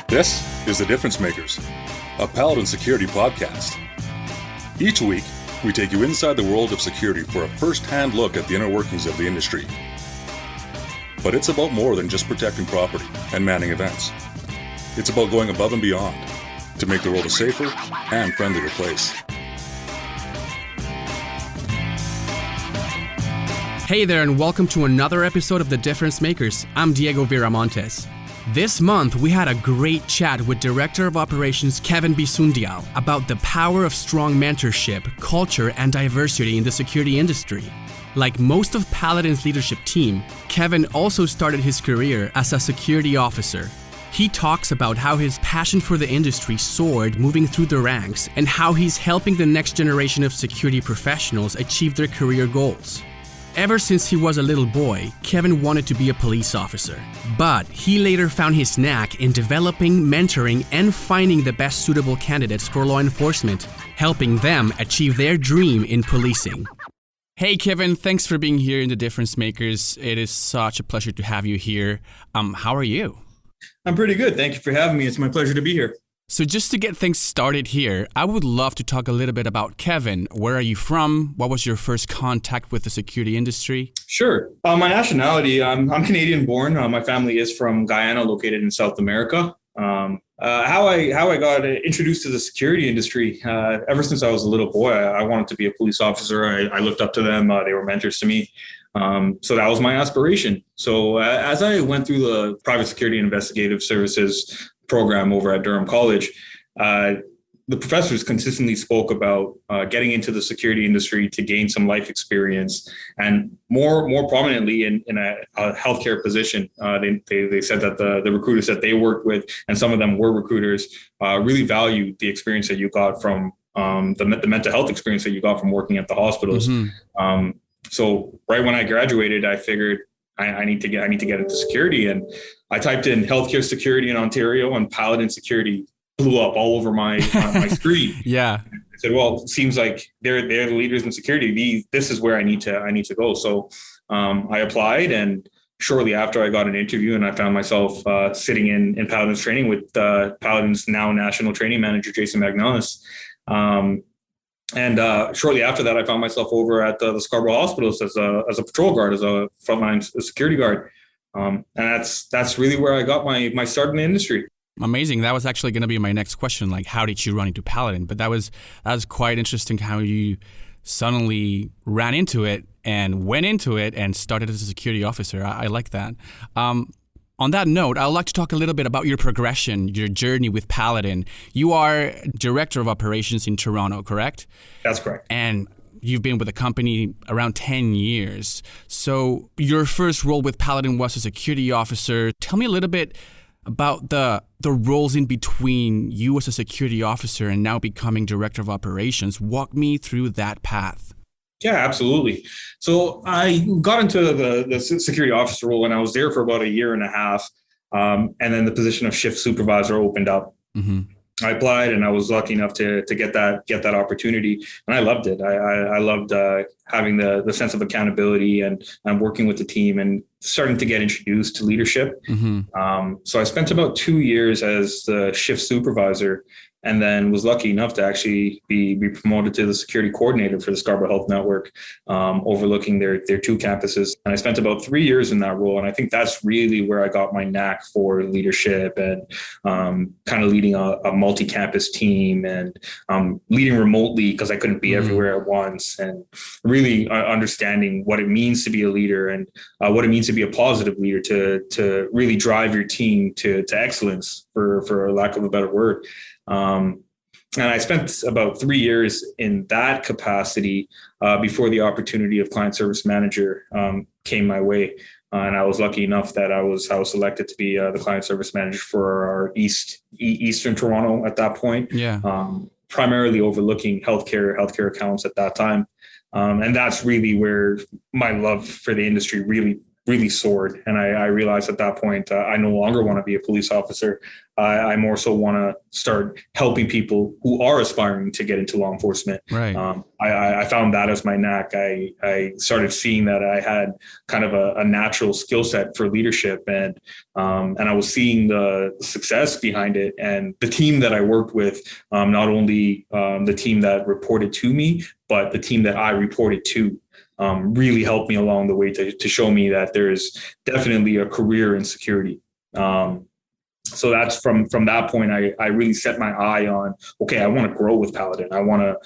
This is The Difference Makers, a Paladin security podcast. Each week, we take you inside the world of security for a first-hand look at the inner workings of the industry. But it's about more than just protecting property and manning events. It's about going above and beyond to make the world a safer and friendlier place. Hey there, and welcome to another episode of The Difference Makers. I'm Diego Viramontes. This month, we had a great chat with Director of Operations Kevin Bissoondyal about the power of strong mentorship, culture, and diversity in the security industry. Like most of Paladin's leadership team, Kevin also started his career as a security officer. He talks about how his passion for the industry soared moving through the ranks and how he's helping the next generation of security professionals achieve their career goals. Ever since he was a little boy, Kevin wanted to be a police officer. But he later found his knack in developing, mentoring, and finding the best suitable candidates for law enforcement, helping them achieve their dream in policing. Hey Kevin, thanks for being here in The Difference Makers. It is such a pleasure to have you here. How are you? I'm pretty good. Thank you for having me. It's my pleasure to be here. So just to get things started here, I would love to talk a little bit about Kevin. Where are you from? What was your first contact with the security industry? Sure. My nationality, I'm Canadian born. My family is from Guyana, located in South America. How I got introduced to the security industry, ever since I was a little boy, I wanted to be a police officer. I looked up to them. They were mentors to me. So that was my aspiration. So as I went through the private security investigative services program over at Durham College, the professors consistently spoke about getting into the security industry to gain some life experience, and more prominently in a healthcare position. They said that the recruiters that they worked with, and some of them were recruiters, really valued the experience that you got from the mental health experience that you got from working at the hospitals. Mm-hmm. So right when I graduated, I figured I need to get into security, and I typed in healthcare security in Ontario, and Paladin security blew up all over my screen. Yeah. I said, well, it seems like they're the leaders in security. This is where I need to go. So I applied, and shortly after I got an interview, and I found myself sitting in Paladin's training with Paladin's now national training manager, Jason Magnalis. And shortly after that, I found myself over at the Scarborough Hospitals as a patrol guard, as a frontline security guard. And that's really where I got my start in the industry. Amazing. That was actually going to be my next question. Like, how did you run into Paladin? But that was quite interesting how you suddenly ran into it and went into it and started as a security officer. I like that. On that note, I'd like to talk a little bit about your progression, your journey with Paladin. You are Director of Operations in Toronto, correct? That's correct. And you've been with the company around 10 years. So your first role with Paladin was a security officer. Tell me a little bit about the roles in between you as a security officer and now becoming Director of Operations. Walk me through that path. Yeah, absolutely. So I got into the security officer role, and I was there for about a year and a half. And then the position of shift supervisor opened up. Mm-hmm. I applied, and I was lucky enough to get that opportunity, and I loved it. I loved having the sense of accountability and working with the team and starting to get introduced to leadership. Mm-hmm. So I spent about 2 years as the shift supervisor, and then was lucky enough to actually be promoted to the security coordinator for the Scarborough Health Network, overlooking their 2 campuses. And I spent about 3 years in that role. And I think that's really where I got my knack for leadership and kind of leading a multi-campus team and leading remotely because I couldn't be everywhere at once, and really understanding what it means to be a leader and what it means to be a positive leader to really drive your team to excellence, for lack of a better word. And I spent about 3 years in that capacity before the opportunity of client service manager came my way. And I was lucky enough that I was selected to be the client service manager for our Eastern Toronto at that point. Yeah. Primarily overlooking healthcare accounts at that time. And that's really where my love for the industry really soared. And I realized at that point, I no longer want to be a police officer. I more so want to start helping people who are aspiring to get into law enforcement. Right. I found that as my knack. I started seeing that I had kind of a natural skill set for leadership, and I was seeing the success behind it. And the team that I worked with, not only the team that reported to me, but the team that I reported to, really helped me along the way to show me that there's definitely a career in security. So that's from that point, I really set my eye on, okay, I want to grow with Paladin. I want to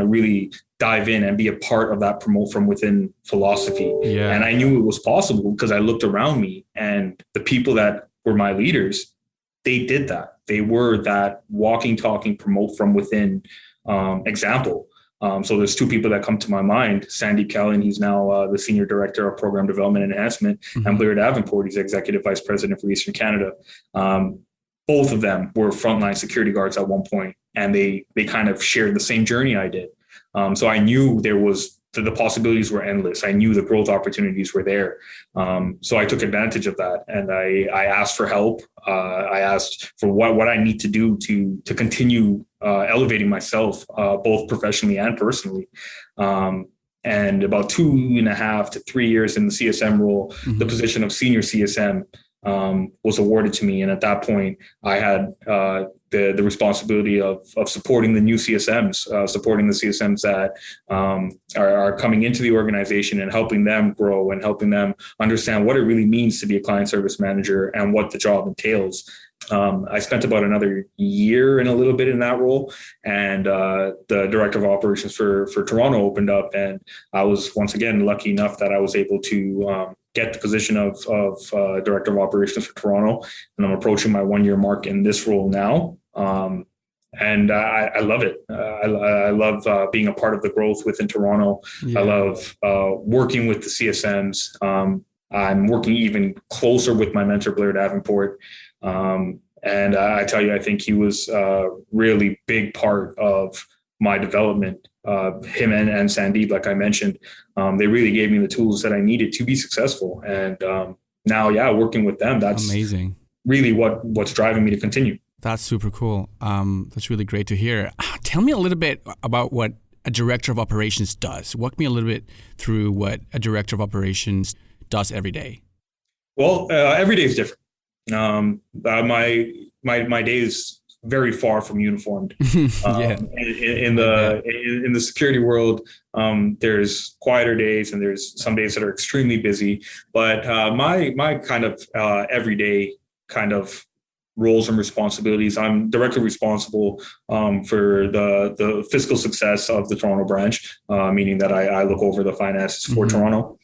really dive in and be a part of that promote from within philosophy. Yeah. And I knew it was possible because I looked around me, and the people that were my leaders, they did that. They were that walking, talking, promote from within example. So there's two people that come to my mind: Sandeep Kellen, he's now the Senior Director of Program Development and Enhancement, and Blair Davenport, he's Executive Vice President for Eastern Canada. Both of them were frontline security guards at one point, and they kind of shared the same journey I did. So I knew there was the possibilities were endless. I knew the growth opportunities were there. So I took advantage of that, and I asked for help. I asked for what I need to do to continue elevating myself, both professionally and personally. And about 2.5 to 3 years in the CSM role, the position of senior CSM was awarded to me. And at that point, I had the responsibility of supporting the new CSMs, supporting the CSMs that are coming into the organization and helping them grow and helping them understand what it really means to be a client service manager and what the job entails. I spent about another year and a little bit in that role, and the director of operations for Toronto opened up, and I was once again lucky enough that I was able to get the position of director of operations for Toronto, and I'm approaching my 1 year mark in this role now. And I love it. I love being a part of the growth within Toronto. Yeah. I love working with the CSMs. I'm working even closer with my mentor, Blair Davenport. And I tell you, I think he was a really big part of my development. Him and Sandeep, like I mentioned, they really gave me the tools that I needed to be successful. And now, working with them, that's amazing. Really what's driving me to continue. That's super cool. That's really great to hear. Tell me a little bit about what a director of operations does. Walk me a little bit through what a director of operations does every day. Well, every day is different. My day is very far from uniformed. Yeah. In the security world, there's quieter days and there's some days that are extremely busy. But my kind of everyday kind of roles and responsibilities, I'm directly responsible for the fiscal success of the Toronto branch, meaning that I look over the finances for Toronto.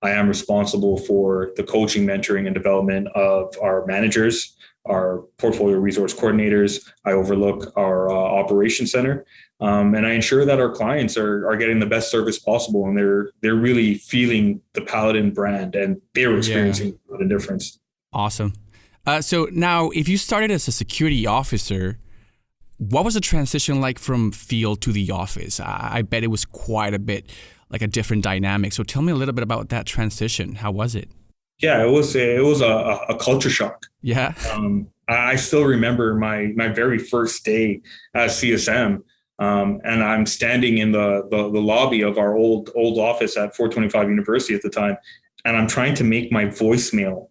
I am responsible for the coaching, mentoring, and development of our managers, our portfolio resource coordinators. I overlook our operations center, and I ensure that our clients are getting the best service possible, and they're really feeling the Paladin brand, and they're experiencing the difference. Awesome. So now, if you started as a security officer, what was the transition like from field to the office? I bet it was quite a bit like a different dynamic. So tell me a little bit about that transition. How was it? Yeah, it was a culture shock. Yeah. I still remember my very first day as CSM, and I'm standing in the lobby of our old office at 425 University at the time, and I'm trying to make my voicemail.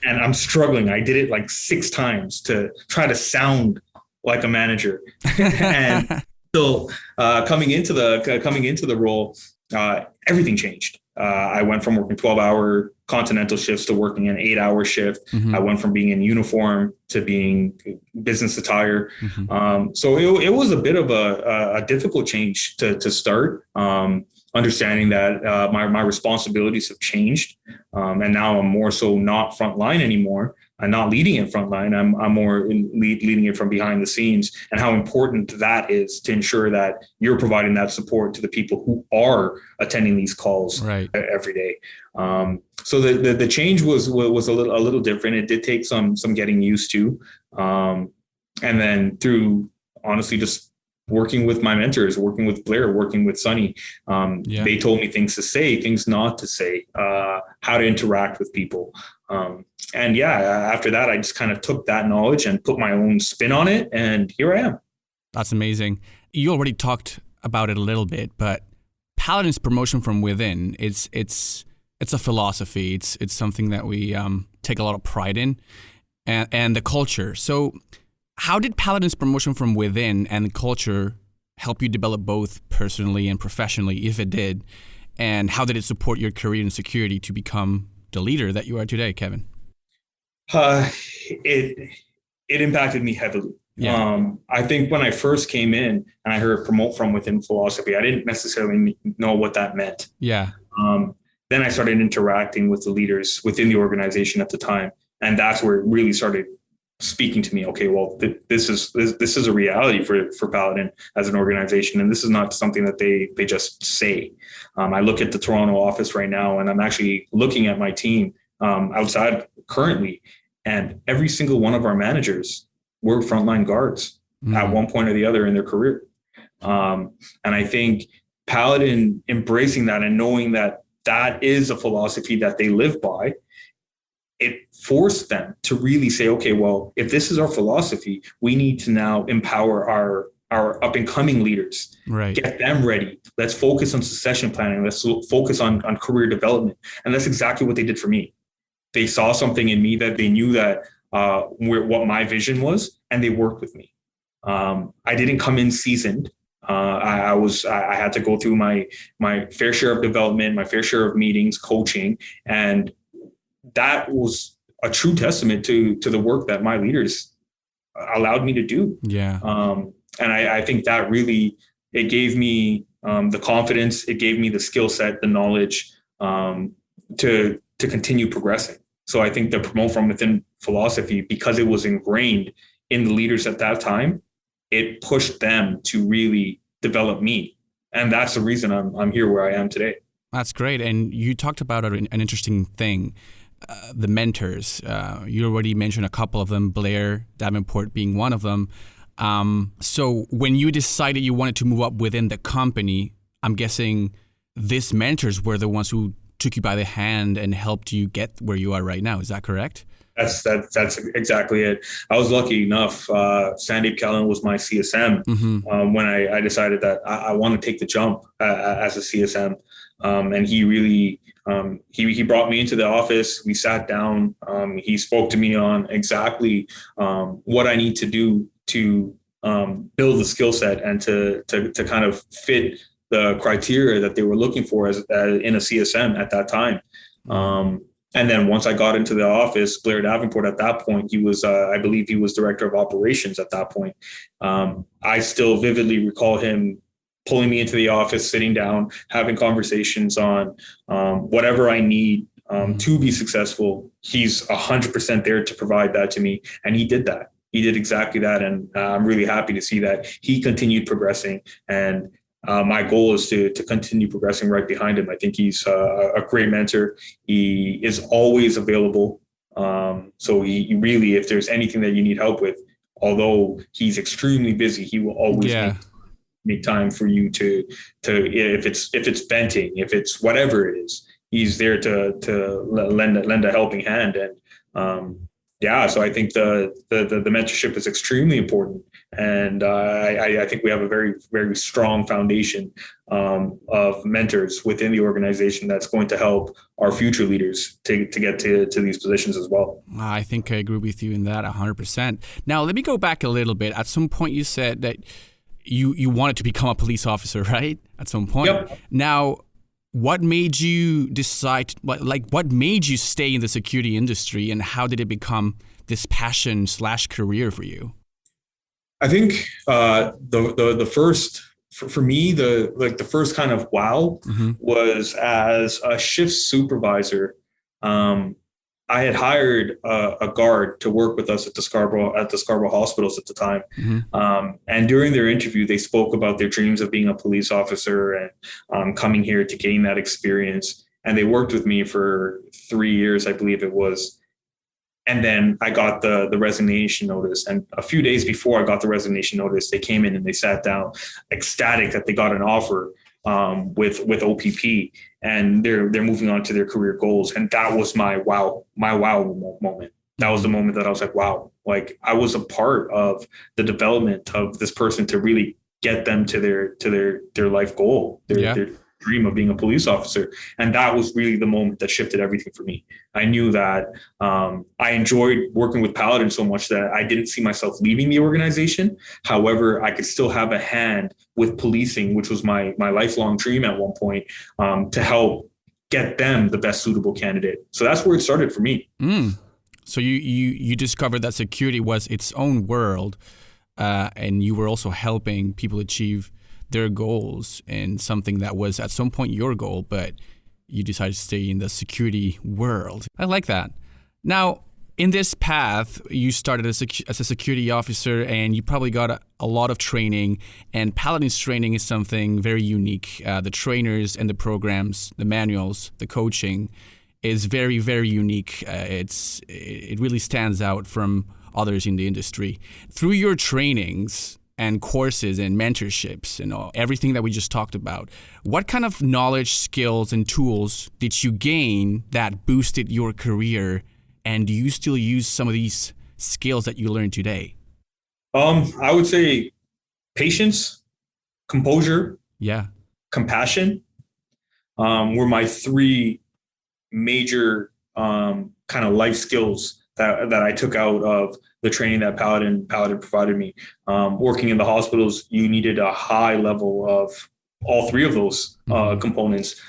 And I'm struggling. I did it like 6 times to try to sound like a manager. And so coming into the role, everything changed. I went from working 12-hour continental shifts to working an 8-hour shift. I went from being in uniform to being business attire. So it was a bit of a difficult change to start. Understanding that my responsibilities have changed, and now I'm more so not frontline anymore. I'm not leading it frontline. I'm more leading it from behind the scenes, and how important that is to ensure that you're providing that support to the people who are attending these calls every day. So the change was a little different. It did take some getting used to, and then through honestly just working with my mentors, working with Blair, working with Sunny. They told me things to say, things not to say, how to interact with people. And yeah, after that, I just kind of took that knowledge and put my own spin on it. And here I am. That's amazing. You already talked about it a little bit, but Paladin's promotion from within, it's a philosophy. It's something that we take a lot of pride in, and the culture. So how did Paladin's promotion from within and the culture help you develop both personally and professionally, if it did? And how did it support your career in security to become the leader that you are today, Kevin? It impacted me heavily. Yeah. I think when I first came in and I heard promote from within philosophy, I didn't necessarily know what that meant. Yeah. Then I started interacting with the leaders within the organization at the time. And that's where it really started speaking to me. Okay, well, this is a reality for Paladin as an organization. And this is not something that they just say. I look at the Toronto office right now, and I'm actually looking at my team outside currently. And every single one of our managers were frontline guards at one point or the other in their career. And I think Paladin embracing that and knowing that that is a philosophy that they live by, it forced them to really say, okay, well, if this is our philosophy, we need to now empower our up and coming leaders, right? Get them ready. Let's focus on succession planning. Let's focus on career development. And that's exactly what they did for me. They saw something in me that they knew that what my vision was, and they worked with me. I didn't come in seasoned. I had to go through my fair share of development, my fair share of meetings, coaching, and that was a true testament to the work that my leaders allowed me to do. Yeah. And I think that really, it gave me the confidence, it gave me the skill set, the knowledge to continue progressing. So I think the promote from within philosophy, because it was ingrained in the leaders at that time, it pushed them to really develop me. And that's the reason I'm here where I am today. That's great. And you talked about an interesting thing, the mentors. You already mentioned a couple of them, Blair Davenport being one of them. So when you decided you wanted to move up within the company, I'm guessing these mentors were the ones who took you by the hand and helped you get where you are right now. Is that correct? That's exactly it. I was lucky enough. Sandeep Callan was my CSM when I decided that I want to take the jump as a CSM. And he really, he brought me into the office. We sat down. He spoke to me on exactly what I need to do to build the skill set and to kind of fit the criteria that they were looking for as in a CSM at that time. And then once I got into the office, Blair Davenport at that point, he was, I believe he was director of operations at that point. I still vividly recall him pulling me into the office, sitting down, having conversations on whatever I need to be successful. He's 100% there to provide that to me. And he did that. He did exactly that. And I'm really happy to see that he continued progressing. And my goal is to continue progressing right behind him. I think he's a great mentor. He is always available. So he really, if there's anything that you need help with, although he's extremely busy, he will always make time for you to if it's venting, if it's whatever it is, he's there to lend a helping hand. And so I think the mentorship is extremely important. And I think we have a very, very strong foundation of mentors within the organization that's going to help our future leaders to get to these positions as well. I think I agree with you in that 100%. Now, let me go back a little bit. At some point, you said that you wanted to become a police officer, right? At some point. Yep. Now, what made you decide, what made you stay in the security industry, and how did it become this passion / career for you? I think the first, for me, the first kind of wow was as a shift supervisor. I had hired a guard to work with us at the Scarborough hospitals at the time. And during their interview, they spoke about their dreams of being a police officer and coming here to gain that experience. And they worked with me for 3 years, I believe it was. And then I got the resignation notice. And a few days before I got the resignation notice, they came in and they sat down ecstatic that they got an offer with OPP, and they're moving on to their career goals. And that was my wow moment. That was the moment that I was like, wow, like I was a part of the development of this person to really get them to their life goal, their dream of being a police officer. And that was really the moment that shifted everything for me. I knew that I enjoyed working with Paladin so much that I didn't see myself leaving the organization. However, I could still have a hand with policing, which was my lifelong dream at one point, to help get them the best suitable candidate. So that's where it started for me. So you discovered that security was its own world, and you were also helping people achieve their goals in something that was at some point your goal, but you decided to stay in the security world. I like that. Now, in this path, you started as a security officer, and you probably got a lot of training, and Paladin's training is something very unique. The trainers and the programs, the manuals, the coaching is very, very unique. It really stands out from others in the industry. Through your trainings and courses and mentorships and everything that we just talked about, what kind of knowledge, skills, and tools did you gain that boosted your career? And do you still use some of these skills that you learned today? I would say patience, composure, compassion were my three major kind of life skills that I took out of the training that Paladin provided me. Working in the hospitals, you needed a high level of all three of those components.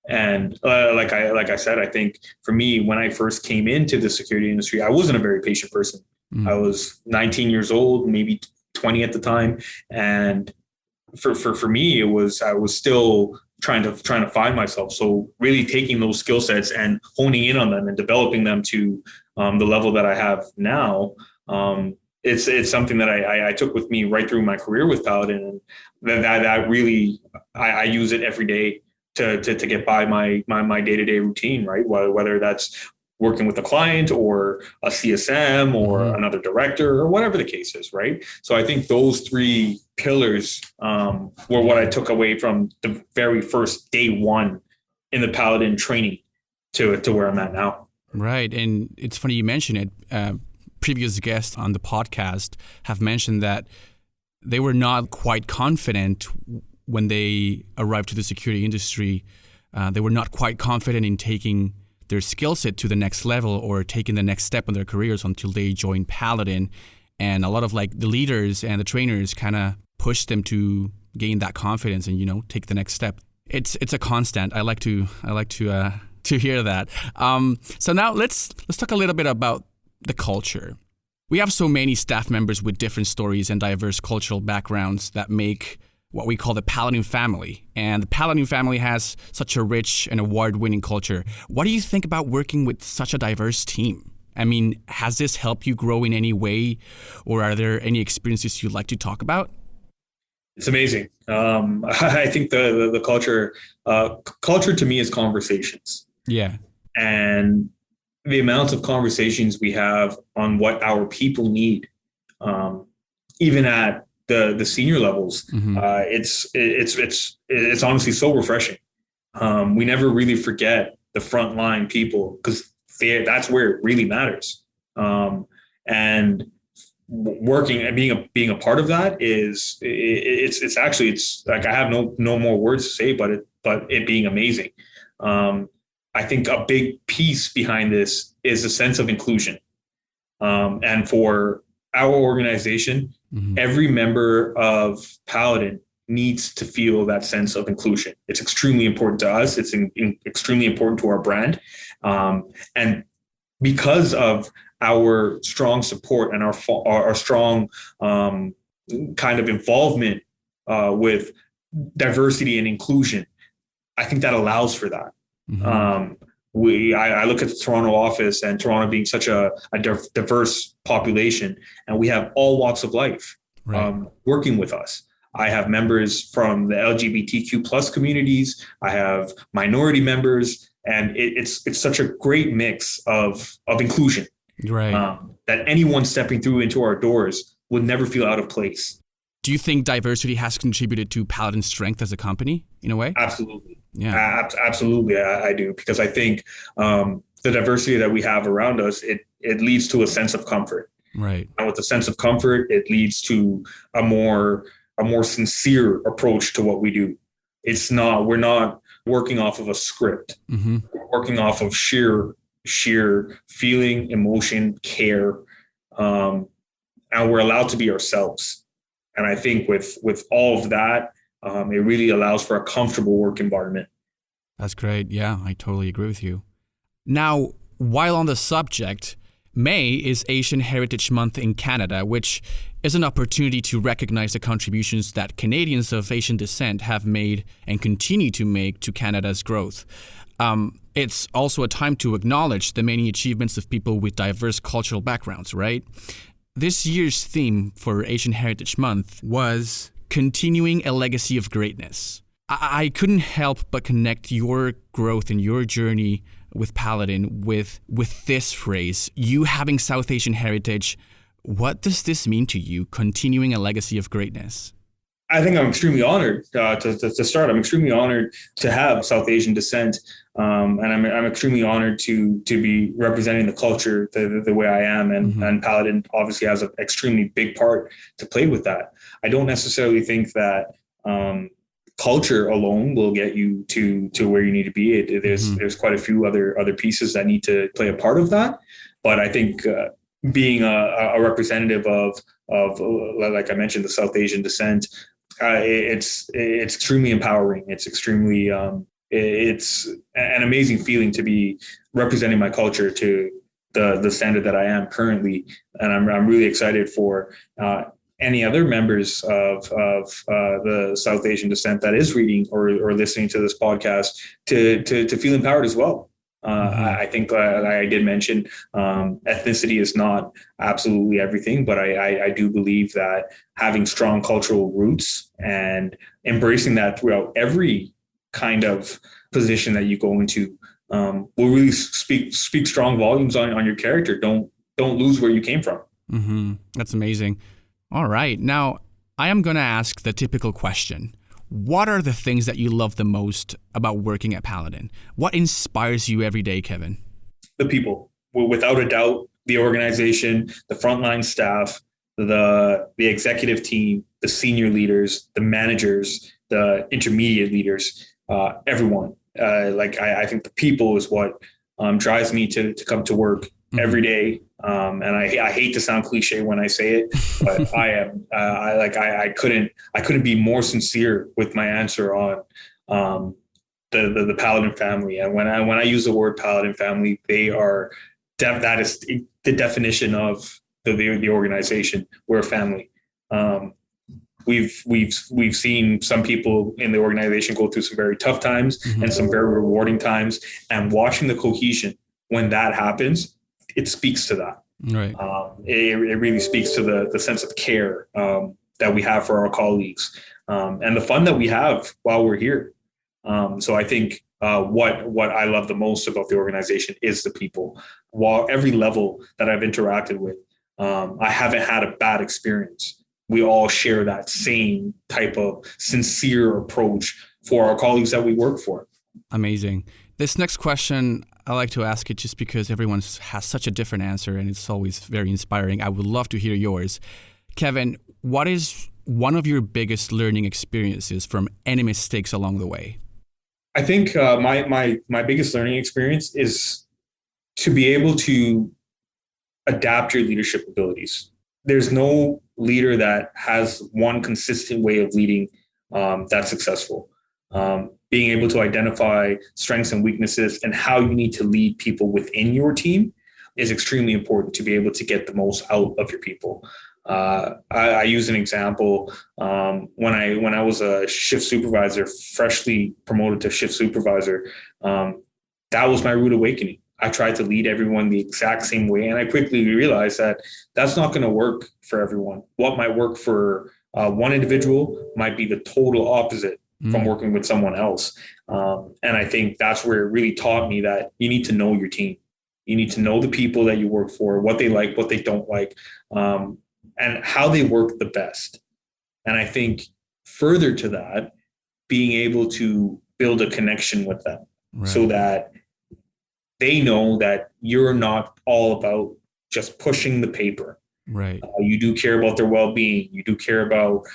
And like I said, I think for me, when I first came into the security industry, I wasn't a very patient person. I was 19 years old, maybe 20 at the time, and for me, I was still trying to find myself. So really taking those skill sets and honing in on them and developing them to the level that I have now. It's something that I took with me right through my career with Paladin, and that really I use it every day to get by my day-to-day routine, right? Whether that's working with a client or a CSM or another director or whatever the case is, right? So I think those three pillars were what I took away from the very first day one in the Paladin training to where I'm at now. Right. And it's funny you mention it. Previous guests on the podcast have mentioned that they were not quite confident when they arrived to the security industry. They were not quite confident in taking their skill set to the next level or taking the next step in their careers until they joined Paladin. And a lot of like the leaders and the trainers kind of pushed them to gain that confidence and, take the next step. It's a constant. I like to hear that. So now let's talk a little bit about the culture. We have so many staff members with different stories and diverse cultural backgrounds that make what we call the Paladin family. And the Paladin family has such a rich and award-winning culture. What do you think about working with such a diverse team? I mean, has this helped you grow in any way, or are there any experiences you'd like to talk about? It's amazing. I think the culture to me is conversations. Yeah. And the amount of conversations we have on what our people need, even at the senior levels, it's honestly so refreshing. We never really forget the frontline people because that's where it really matters. And working and being a part of that it's actually like I have no more words to say, but it being amazing. I think a big piece behind this is a sense of inclusion. And for our organization, every member of Paladin needs to feel that sense of inclusion. It's extremely important to us. It's extremely important to our brand. And because of our strong support and our strong kind of involvement with diversity and inclusion, I think that allows for that. I look at the Toronto office and Toronto being such a diverse population, and we have all walks of life working with us. I have members from the LGBTQ plus communities. I have minority members, and it's such a great mix of inclusion, right? That anyone stepping through into our doors would never feel out of place. Do you think diversity has contributed to Paladin's strength as a company in a way? Absolutely. Yeah. Absolutely, I do, because I think the diversity that we have around us, it leads to a sense of comfort. Right. And with a sense of comfort, it leads to a more sincere approach to what we do. We're not working off of a script. Mm-hmm. We're working off of sheer feeling, emotion, care, and we're allowed to be ourselves. And I think with all of that, it really allows for a comfortable work environment. That's great. Yeah, I totally agree with you. Now, while on the subject, May is Asian Heritage Month in Canada, which is an opportunity to recognize the contributions that Canadians of Asian descent have made and continue to make to Canada's growth. It's also a time to acknowledge the many achievements of people with diverse cultural backgrounds, right? This year's theme for Asian Heritage Month was continuing a legacy of greatness. I couldn't help but connect your growth and your journey with Paladin with this phrase, you having South Asian heritage. What does this mean to you, continuing a legacy of greatness? I think I'm extremely honored to start. I'm extremely honored to have South Asian descent, and I'm extremely honored to be representing the culture the way I am, and Paladin obviously has an extremely big part to play with that. I don't necessarily think that culture alone will get you to where you need to be. There's quite a few other pieces that need to play a part of that, but I think being a representative of like I mentioned, the South Asian descent. It's extremely empowering. It's extremely it's an amazing feeling to be representing my culture to the standard that I am currently, and I'm really excited for any other members of the South Asian descent that is reading or listening to this podcast to feel empowered as well. I think I did mention ethnicity is not absolutely everything, but I do believe that having strong cultural roots and embracing that throughout every kind of position that you go into will really speak strong volumes on your character. Don't lose where you came from. Mm-hmm. That's amazing. All right. Now, I am going to ask the typical question. What are the things that you love the most about working at Paladin? What inspires you every day, Kevin? The people. Without a doubt, the organization, the frontline staff, the executive team, the senior leaders, the managers, the intermediate leaders, everyone. I think the people is what drives me to come to work every day. And I hate to sound cliche when I say it, but I am. I couldn't be more sincere with my answer on the Paladin family. And when I use the word Paladin family, they are that is the definition of the organization. We're a family. We've seen some people in the organization go through some very tough times and some very rewarding times, and watching the cohesion when that happens, it speaks to that. Right. It really speaks to the sense of care that we have for our colleagues and the fun that we have while we're here. So I think what I love the most about the organization is the people. While every level that I've interacted with, I haven't had a bad experience. We all share that same type of sincere approach for our colleagues that we work for. Amazing. This next question, I like to ask it just because everyone has such a different answer and it's always very inspiring. I would love to hear yours. Kevin, what is one of your biggest learning experiences from any mistakes along the way? I think my biggest learning experience is to be able to adapt your leadership abilities. There's no leader that has one consistent way of leading that's successful. Being able to identify strengths and weaknesses and how you need to lead people within your team is extremely important to be able to get the most out of your people. I use an example when I was a shift supervisor, freshly promoted to shift supervisor. That was my rude awakening. I tried to lead everyone the exact same way, and I quickly realized that that's not going to work for everyone. What might work for one individual might be the total opposite from working with someone else. And I think that's where it really taught me that you need to know your team. You need to know the people that you work for, what they like, what they don't like, and how they work the best. And I think further to that, being able to build a connection with them so that they know that you're not all about just pushing the paper. Right. You do care about their well-being. You do care about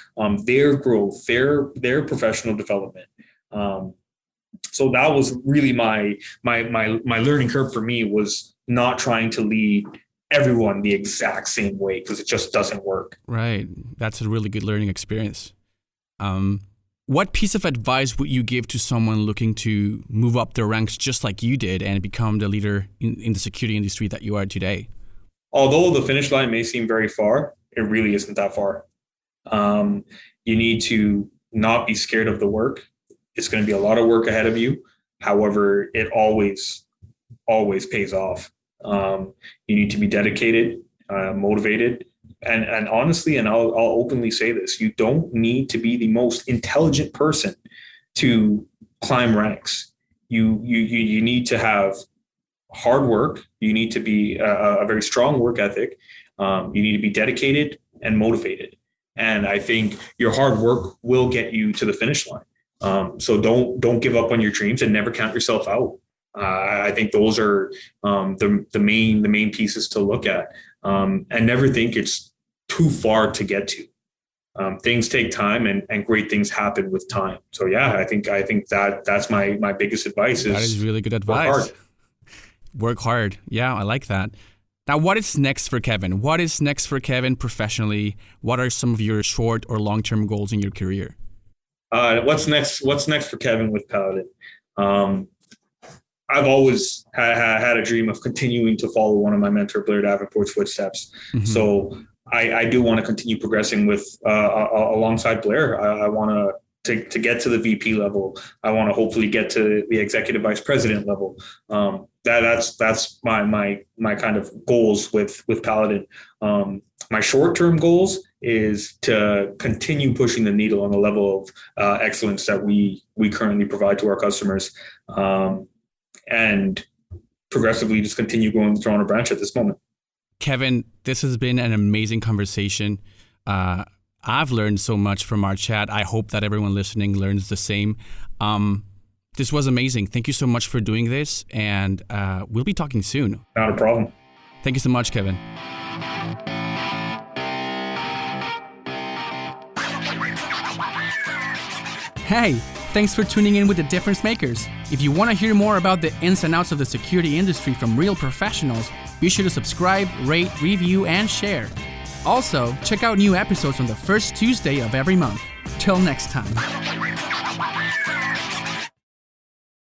their growth, their professional development. So that was really my learning curve for me, was not trying to lead everyone the exact same way, because it just doesn't work. Right. That's a really good learning experience. What piece of advice would you give to someone looking to move up their ranks just like you did and become the leader in the security industry that you are today? Although the finish line may seem very far, it really isn't that far. You need to not be scared of the work. It's going to be a lot of work ahead of you. However, it always pays off. You need to be dedicated, motivated, and honestly, and I'll openly say this, you don't need to be the most intelligent person to climb ranks. You need to have hard work. You need to be a very strong work ethic. You need to be dedicated and motivated. And I think your hard work will get you to the finish line. So don't give up on your dreams and never count yourself out. I think those are the main pieces to look at, and never think it's too far to get to. Things take time, and great things happen with time. So yeah, I think that's my biggest advice. That is really good advice. Work hard. Yeah, I like that. Now, what is next for Kevin? What is next for Kevin professionally? What are some of your short or long-term goals in your career? What's next for Kevin with Paladin? I've always had a dream of continuing to follow one of my mentor, Blair Davenport's footsteps. Mm-hmm. So I do want to continue progressing with alongside Blair. I want to get to the VP level. I want to hopefully get to the executive vice president level. That's my kind of goals with Paladin. My short-term goals is to continue pushing the needle on the level of excellence that we currently provide to our customers, and progressively just continue going through on a branch at this moment. Kevin, this has been an amazing conversation. I've learned so much from our chat. I hope that everyone listening learns the same. This was amazing. Thank you so much for doing this, and we'll be talking soon. Not a problem. Thank you so much, Kevin. Hey, thanks for tuning in with the Difference Makers. If you want to hear more about the ins and outs of the security industry from real professionals, be sure to subscribe, rate, review, and share. Also, check out new episodes on the first Tuesday of every month. Till next time.